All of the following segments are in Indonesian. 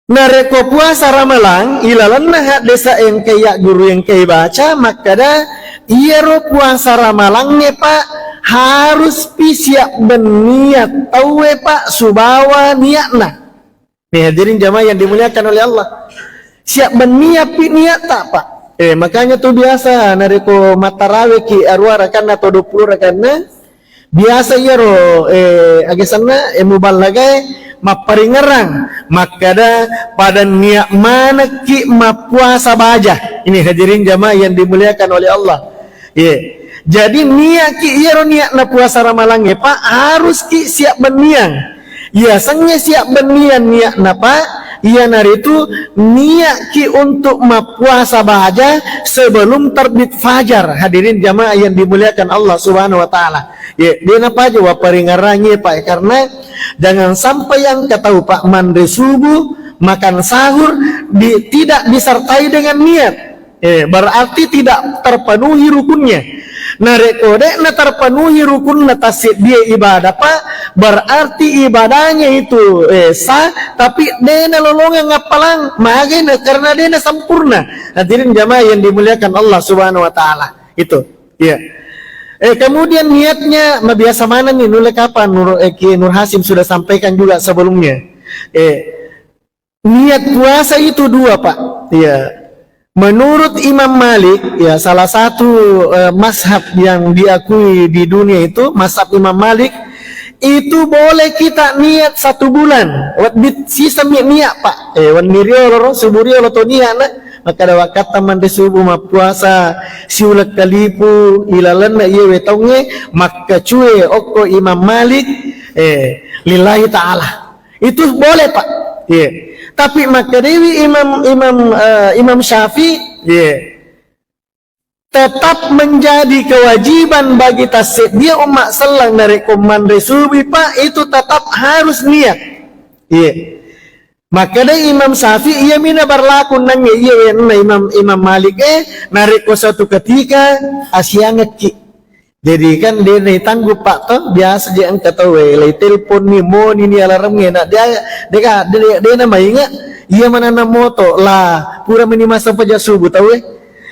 nareko puasa ramalang ilalanna desa yang kayak guru yang kayak baca maka dah iya ro puasa ramalangnya pak harus siap berniat tahu pak subawa niatna. Nih hadirin jamaah yang dimuliakan oleh Allah, siap berniat niat tak pak. Makanya tuh biasa nareko matarawe ki arwah rakan atau 20 rakan biasa iya ro agesana mubalagai maparingerang maka dah pada niat mana ki mapuasa baja. Ini hadirin jamaah yang dimuliakan oleh Allah. Jadi niat ki iya niat na puasa ramalang pak harus ki siap berniat. Biasanya siap berniat niat napa? Iya nari itu niat ki untuk mapuasa baja sebelum terbit fajar. Hadirin jamaah yang dimuliakan Allah Subhanahu wa taala. Dia napa aja wa peringarannya pak karena jangan sampai yang ketahu pak mandi subuh makan sahur tidak disertai dengan niat. Berarti tidak terpenuhi rukunnya. Narekode na terpenuhi rukun natasid dia ibadah pak berarti ibadahnya itu sah tapi dena lolongan ngapalang magena karena dena sempurna. Hadirin jamaah yang dimuliakan Allah Subhanahu wa taala itu ya. Kemudian niatnya biasa mana nih nulek kapan Nur Hasim sudah sampaikan juga sebelumnya. Niat puasa itu dua pak ya. Menurut Imam Malik, ya salah satu mazhab yang diakui di dunia itu, mazhab Imam Malik, itu boleh kita niat 1 bulan. Wat sisa niat pak. Wan miriolo suburiolo to niat na. Maka ada wakat taman de subuh ma puasa siulak kalipu ilalan na iya wetonge maka cuy oko Imam Malik lillahi ta'ala. Itu boleh pak. Tapi maka dewi Imam Syafi'i tetap menjadi kewajiban bagi tasib dia umat selang dari komandai subuh pak itu tetap harus niat. Maka dari Imam Syafi'i ia mina berlaku nanya Imam Malik nariko suatu ketika asyangeki. Jadi kan dia tangguh pak toh biasa dia angkat tahu lay telepon ni mo ni alarmnya nak dia nama ingat ia mana nama moto lah pura minimal sampai subuh tahu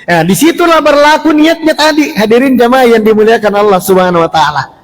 Nah disitulah berlaku niatnya tadi hadirin jamaah yang dimuliakan Allah Subhanahu wa taala.